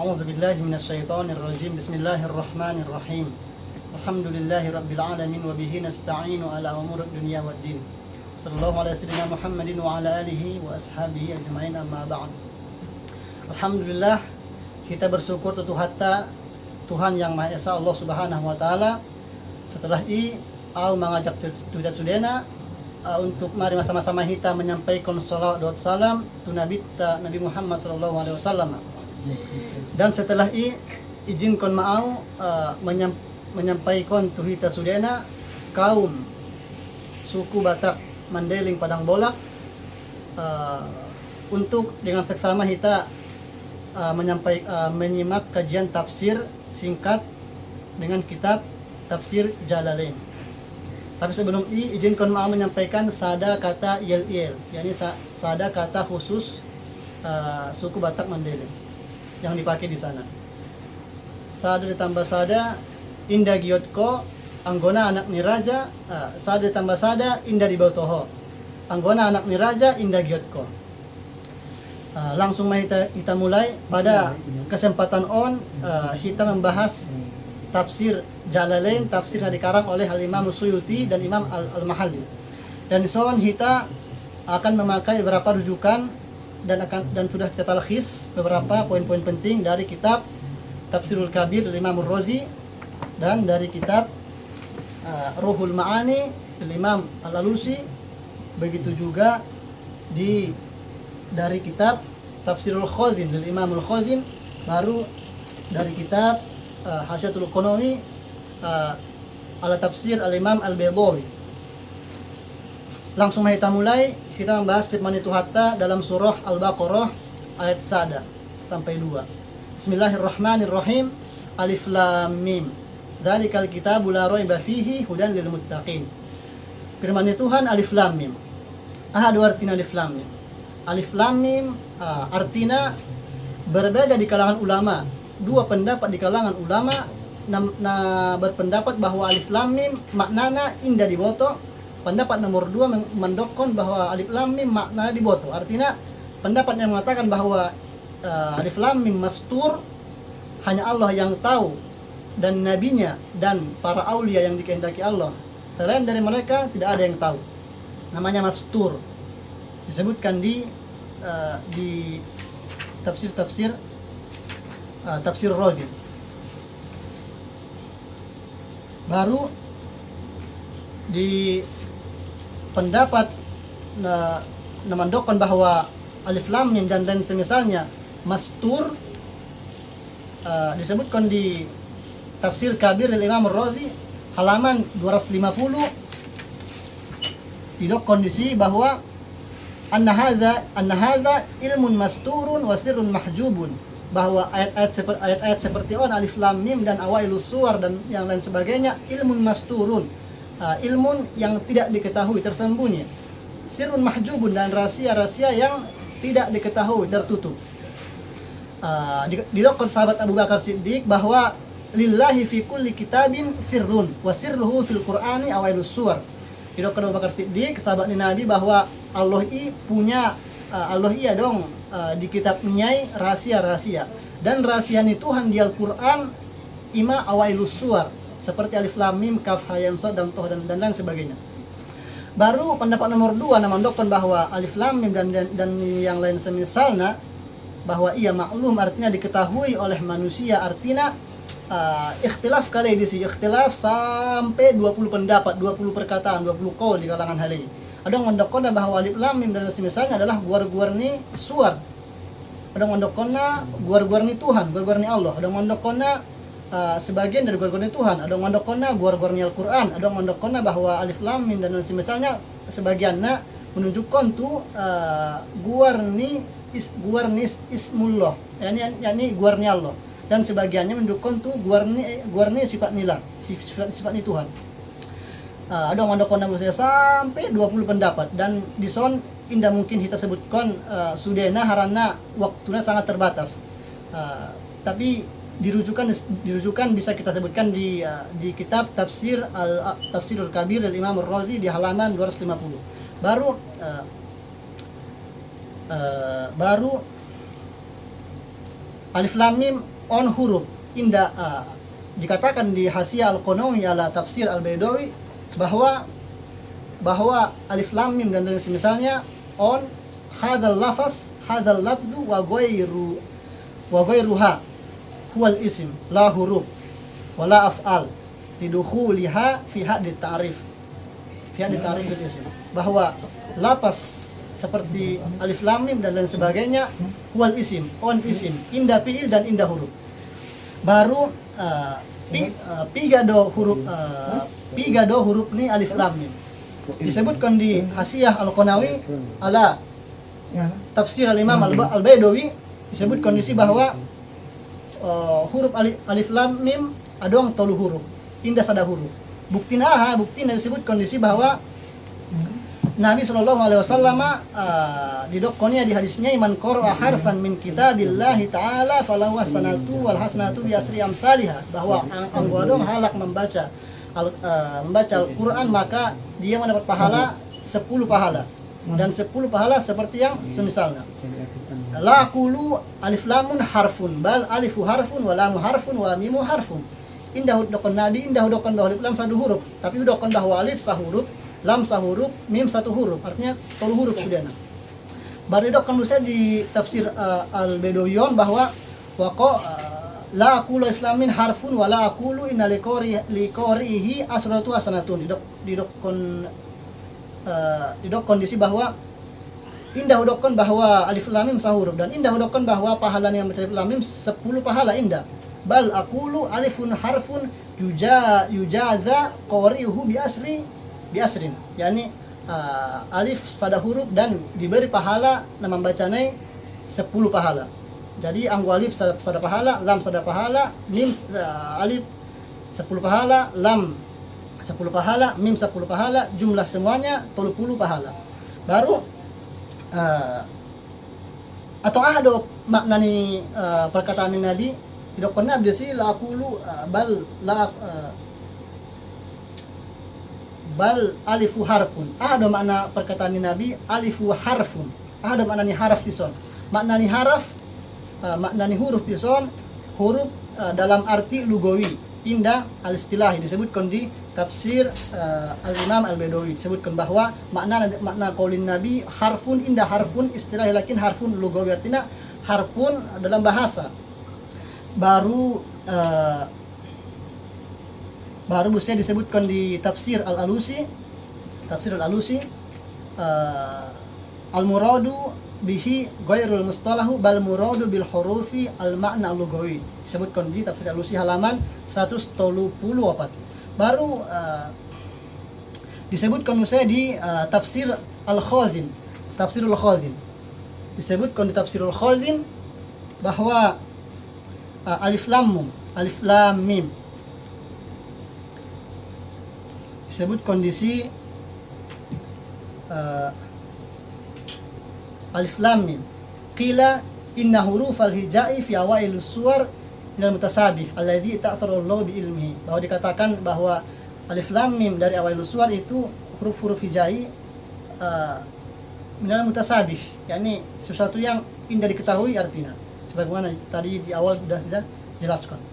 A'udzu billahi minasyaitonir rajim. Bismillahirrahmanirrahim. Alhamdulillahi rabbil alamin wa bihi nasta'inu ala umurid dunya waddin. Sallallahu ala sayyidina Muhammadin wa ala alihi wa ashabihi ajmain, amma ba'd. Alhamdulillah, kita bersyukur tutu hatta Tuhan yang Maha Esa Allah Subhanahu wa taala setelah au mengajak tujuan sudena untuk mari sama-sama kita menyampaikan salawat dan salam tu Nabi Muhammad sallallahu alaihi wasallam. Dan setelah izinkan mau menyampaikan tu kita sudena kaum suku Batak Mandailing Padang Bolak untuk dengan seksama kita menyimak kajian tafsir singkat dengan kitab Tafsir Jalalain. Tapi sebelum izinkan mau menyampaikan sada kata yel-yel, yakni sada kata khusus suku Batak Mandailing yang dipakai di sana. Sada ditambah sada indah giotko anggona anak ni raja, sada ditambah sada indah di bawtoho anggona anak ni raja indah giotko. Langsung kita mulai pada kesempatan kita membahas tafsir Jalalain, tafsir yang dikarang oleh Al-Imam Suyuti dan Imam Al-Mahalli. Dan soal kita akan memakai beberapa rujukan dan sudah kita talkhis beberapa poin-poin penting dari kitab Tafsirul Kabir dari Imam Ar-Razi dan dari kitab Ruhul Ma'ani dari Imam Al-Alusi, begitu juga dari kitab Tafsirul Khazin dari Imam Al-Khazin, baru dari kitab Hasyatul Qonawi ala Tafsir Al-Imam Al-Baydawi. Langsung kita mulai, kita membahas firman itu hatta dalam surah Al-Baqarah ayat 1 sampai 2. Bismillahirrahmanirrahim. Alif Lam Mim. Dzalikal kitabu la raiba fihi hudan lil muttaqin. Firman Tuhan Alif Lam Mim. Dua artinya Alif Lam Mim. Alif Lam Mim artinya berbeda di kalangan ulama. Dua pendapat di kalangan ulama berpendapat bahwa Alif Lam Mim maknana indah diboto. Pendapat nomor 2 mendokon bahwa Alif Lam Mim maknanya diboto. Artinya pendapat yang mengatakan bahwa Alif Lam Mim mastur, hanya Allah yang tahu dan nabinya dan para aulia yang dikehendaki Allah. Selain dari mereka tidak ada yang tahu. Namanya mastur. Disebutkan di tafsir Razi. Baru di pendapat namandokon bahwa Alif Lam Mim dan lain semisalnya mastur, disebutkan di Tafsir Kabir dari Imam Ar-Razi halaman 250 di kondisi bahwa anna hadza ilmun masturun wa sirrun mahjubun, bahwa ayat-ayat seperti Alif Lam Mim dan awailus suwar dan yang lain sebagainya ilmun masturun, ilmun yang tidak diketahui, tersembunyi, sirrun mahjubun, dan rahasia-rahasia yang tidak diketahui, tertutup. Didokter sahabat Abu Bakar Siddiq bahwa lillahi fi kulli kitabin sirrun wa sirruhu fil qur'ani awailus suwar. Didokter Abu Bakar Siddiq sahabat Nabi bahwa Allah punya di kitab nyai rahasia-rahasia, dan rahasia ini Tuhan di Al-Qur'an ima awailus suwar, seperti Alif Lam Mim, Kaf, Ha, Ya, Shad, dan Toh dan lain sebagainya. Baru pendapat nomor 2 namandokkan bahwa Alif Lam Mim dan yang lain semisalnya bahwa ia maklum, artinya diketahui oleh manusia, artinya ikhtilaf kali di sini, ikhtilaf sampai 20 pendapat, 20 perkataan, 20 qaul di kalangan hal ini. Ada yang mendokkan bahwa Alif Lam Mim dan semisalnya adalah guar-guar ni suar. Ada yang mendokkan guar-guar ni Tuhan, guar-guar ni Allah. Ada yang mendokkan sebagian dari guar-guarnya Tuhan, ada yang mandokona guar-guarnya Al-Quran, ada yang mandokona bahwa Alif Lam Mim dan misalnya sebagiannya menunjukkan tuh guarni ismullah, yakni guarnya Allah, dan sebagiannya menunjukkan tuh guarni sifat nila, sifat ni Tuhan. Ada yang mandokona misalnya sampai 20 pendapat, dan di son indah mungkin kita sebutkan sudena harana waktunya sangat terbatas, tapi dirujukan bisa kita sebutkan di kitab Tafsirul Kabir dari Imam Ar-Razi di halaman 250. Baru Alif lam mim on huruf inda dikatakan di Hasyiah Al-Qunawi ala tafsir Al-Baidawi bahwa alif lam mim dan semisalnya on hadzal lafaz hadzal lafzu wa ghairuha huwal ism la huruf wala af'al lidukhuliha fi hadd ta'rif isim, bahwa lapas seperti alif lam mim dan lain sebagainya wal isim on isim indah fi'il dan indah huruf. Baru pigado huruf ni alif lam mim disebutkan di Hasyiah Al-Qunawi ala tafsir al-Imam Al-Baidawi, disebut kondisi bahwa huruf alif lam mim adong tolu huruf indah sada huruf. Buktina disebut kondisi bahwa Nabi SAW didokkonnya di hadisnya man qara'a harfan min kitabillahi ta'ala falahu hasanatu wal hasanatu bi asri amsalihha, bahwa anggodong halak membaca Al-Quran maka dia mendapat pahala 10 pahala dan 10 pahala seperti yang semisalnya. La aqulu alif lamun harfun bal alifu harfun wa lamu harfun wa mimu harfun. Indah dokon Nabi dokon bahwa alif lam satu huruf, tapi dokon bahwa alif sahuruf, lam sahuruf, mim satu huruf, artinya 10 huruf sudah. Baru dokon saya di tafsir Al-Baidawiyon bahwa la aqulu alif lam min harfun wa la aqulu inna liqari'ihi asratu hasanatun. Didok kondisi bahwa indah dokon bahwa alif lam mim sahuruf dan indah dokon bahwa pahalanya yang membaca alif lam mim 10 pahala indah. Bal aqulu alifun harfun yujaza qari'uhu bi asrin, yakni alif sada huruf dan diberi pahala nama bacanya 10 pahala. Jadi anggo alif sada pahala, lam sada pahala, mim alif 10 pahala, lam 10 pahala, mim 10 pahala, jumlah semuanya 30 pahala. Baru atau ada makna ni perkataan Nabi idokon Nabi sih la aqulu bal alifu harfun. Ada makna perkataan Nabi alifu harfun. Ada makna ni haraf dison. Makna ni haraf makna ni huruf dison, huruf dalam arti lugawi indah al-istilahi disebutkan di tafsir al-Imam Al-Baidawi, disebutkan bahwa makna qaulin Nabi harfun indah harfun istilahi lakin harfun lugawi, artinya harfun dalam bahasa. Baru saya disebutkan di tafsir Al-Alusi al-muradu bihi ghairul mustalahu bal muradu bil hurufi al makna lugawi, disebutkan di tafsir Al-Alusi halaman 134. Baru disebutkan saya di tafsir Al-Khazin, disebutkan di tafsir Al-Khazin bahwa alif lam mim disebut kondisi alif lam mim qila inna huruf al-hijai fi awailus suwar minal mutasabih alladhi ta'tharu Allah bi ilmihi, bahwa dikatakan bahwa alif lam mim dari awailus suwar itu huruf-huruf hijai minal mutasabih, yakni sesuatu yang indah diketahui artinya, sebagaimana tadi di awal sudah tidak jelaskan.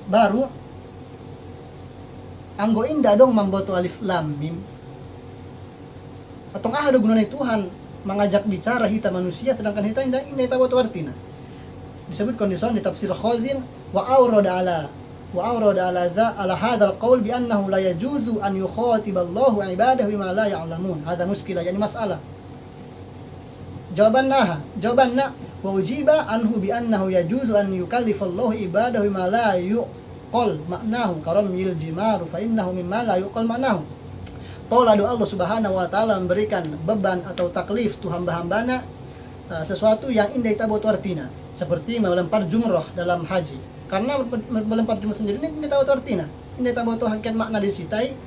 Baru anggo indah dong membuat alif lam mim atau ada gunanya Tuhan mengajak bicara kita manusia sedangkan kita indah buat artinya, disebut kondisi di tafsir Khazin wa awrada ala hadzal qaul bi annahu la yajuzu an yukhatiballahu ibadahu bima la ya'lamun. Hadza muskilah, yani masalah. Jawabanna wa ujiba anhu bi annahu yajuzu an yukallifallahu ibadahu bima la yuqal ma'nahu karamil jimaru fa innahu mimma la yuqal ma'nahu. Toladu Allah Subhanahu wa taala memberikan beban atau taklif tu hamba-hambana sesuatu yang indah kita buat artinya, seperti melempar jumrah dalam haji. Karena melempar jumrah sendiri ini indah buat artinya, indah kita buat hakikat makna disitai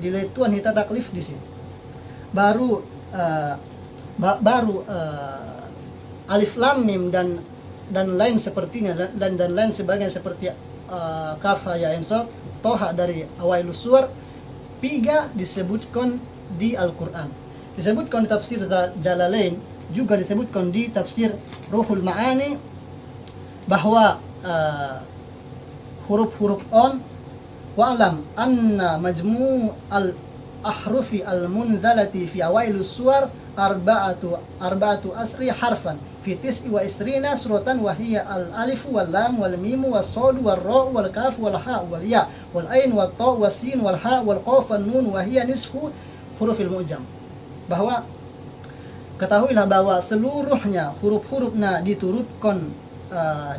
diletuan kita taklif di sini. Baru alif lam mim dan lain sepertinya dan lain sebagainya seperti kaf ya insaf toha dari awailus suwar piga disebutkan di Al-Quran, disebutkan di tafsir Jalalain, juga disebutkan di tafsir Ruhul Ma'ani bahwa huruf-huruf on wa'lam anna majmu' al-ahrufi al-munzalati fi awailus suwar arba'atu asri harfan fi tis'i wa isrina suratan wa hiya al-alif wal lam wal mim was sad wal ra wal kaf wal ha wal ya wal ain wat ta was sin wal ha wal qaf wan nun wa hiya nisfu hurufil mu'jam. Bahwa ketahuilah bahwa seluruhnya huruf-hurufnya diturutkan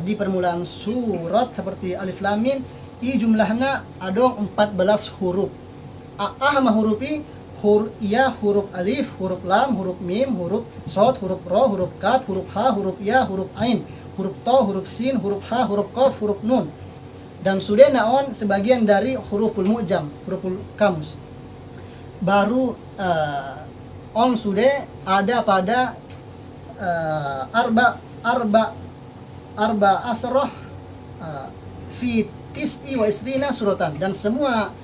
di permulaan surat seperti alif lam mim, i jumlahnya ada 14 huruf. Mah hurufi huruf alif, huruf lam, huruf mim, huruf sod, huruf ro, huruf kaf, huruf ha, huruf ya, huruf ain, huruf to, huruf sin, huruf ha, huruf qaf, huruf nun. Dan sudah naon sebagian dari huruful mu'jam, huruful kamus. Baru on sudah ada pada arba asroh fi tis'i wa isrina suratan, dan semua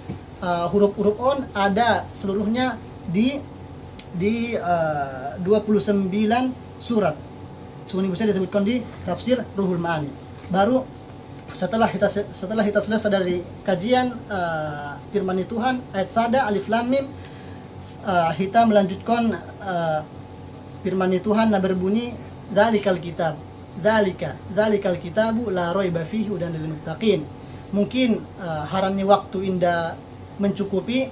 huruf-huruf on ada seluruhnya di 29 surat. Semuanya bisa disebutkan di tafsir Ruhul Ma'ani. Baru setelah kita selesai dari kajian firman Tuhan ayat sada alif lam mim, kita melanjutkan firman Tuhan yang berbunyi dzalikal kitab, dzalikal kitabu la raiba fihi hudan lil muttaqin. Mungkin harannya waktu indah mencukupi,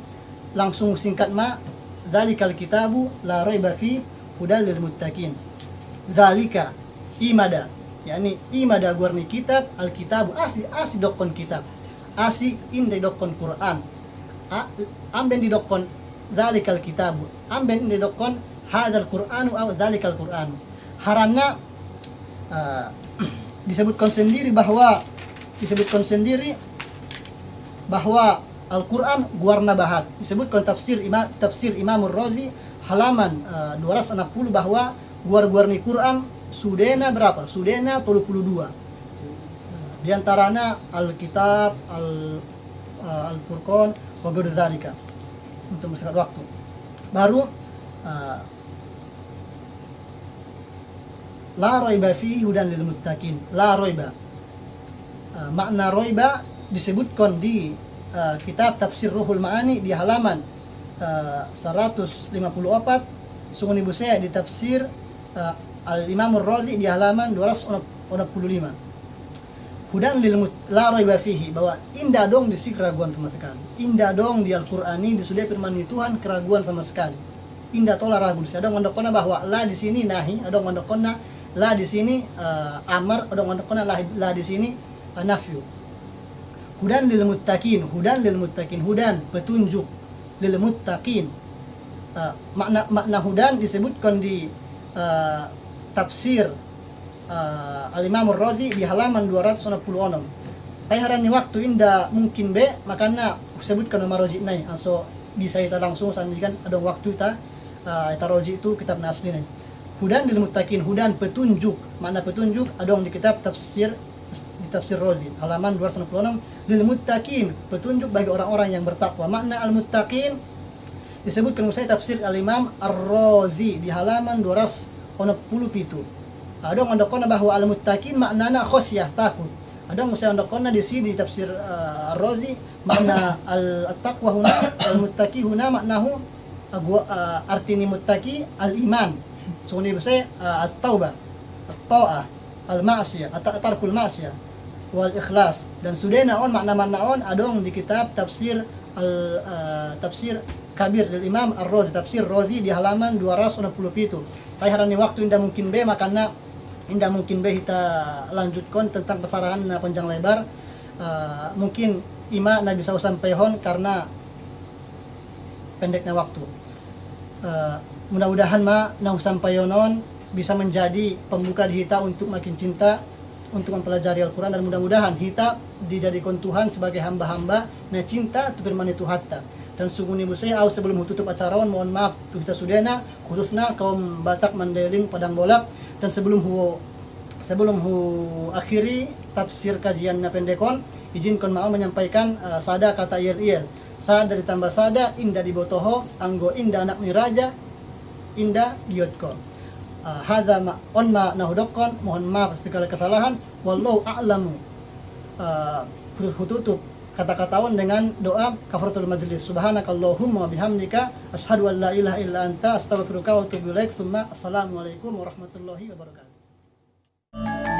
langsung singkat dzalikal kitabu la raiba fihi hudan lil muttaqin. Dzalika imada, yakni imada guarni kitab, al kitabu asi dokon kitab, asi inde dokon Quran, amben di dokon dzalikal kitabu, amben di dokon hadzal Qur'anu aw dzalikal Qur'an. Haranna disebutkan sendiri bahwa Al-Quran guarna bahat. Disebutkan tafsir Imamur Razi halaman 260 bahwa guar-guarni Quran sudena berapa? Sudena 32. Di antaranya Al-Kitab, Al-Furqan, wa ghairu dzalika. Untuk mempersingkat waktu. Baru la raiba fihi hudan lil muttaqin. La raiba. Makna raiba disebutkan di kitab tafsir Ruhul Ma'ani di halaman 154. Sungguh ibu saya di tafsir Al-Imamur Razi di halaman 265. Hudan lil la raiba fihi, bahwa indah dong di keraguan sama sekali. Indah dong di Al-Qur'ani disudai firman Tuhan keraguan sama sekali. Indah tola ragu di sini. Ada mandokona bahwa la di sini nahi, ada mandokona la di sini amar, ada mandokona la di sini nafyu. Hudan lil muttaqin, hudan petunjuk lil muttaqin. Makna hudan disebutkan di tafsir Al-Imamur Razi di halaman 266. Tayarannya waktu indah mungkin makanya sebutkan nomor roji nai, so bisa kita langsung sandikan ada waktu kita roji itu kitab asli nai. Hudan lil muttaqin, hudan petunjuk. Makna petunjuk ada di kitab tafsir Razi halaman 266. Lil muttaqin, petunjuk bagi orang-orang yang bertakwa. Makna al muttaqin disebutkan usai tafsir Al-Imam Ar-Razi di halaman 267. Ada mandokona bahwa al muttaqin maknana khosyah, takut. Ada usai mandokona di sini di tafsir Ar-Razi makna al-taqwa huna al muttaqi huna maknahu artini muttaqi al-iman. Sungguh saya at-taubah, at-ta'ah, al-ma'siyah, at-tarkul ma'siyah wal ikhlas. Dan sudah naon makna naon adong di kitab tafsir tafsir kabir dari Imam Ar-Razi, tafsir Razi di halaman 267. Tayaran waktu indah mungkin makanya indah mungkin kita lanjutkan tentang pesarahan panjang lebar. Mungkin ima na bisa sampaikan karena pendeknya waktu. Mudah-mudahan nang sampayonon bisa menjadi pembuka di kita untuk makin cinta untuk mempelajari Al-Quran, dan mudah-mudahan kita dijadikan Tuhan sebagai hamba-hamba na cinta tu firman itu hatta. Dan sungguh ibu saya sebelum tutup acara mohon maaf tu kita sudahna khususnya kaum Batak Mandailing Padang Bolak. Dan sebelum akhiri tafsir kajian pendekon, izinkan mau menyampaikan sada kata il sada ditambah sada indah di botoho anggo indah anak miraja indah diotko. Hadza ma nahudokon, mohon maaf segala kesalahan. wallahu a'lamu. Huruf tutup kata-katawan dengan doa kafaratul majlis. Subhanakallahumma wa bihamdika asyhadu an la ilaha illa anta astaghfiruka wa atubu ilaik. Assalamualaikum warahmatullahi wabarakatuh.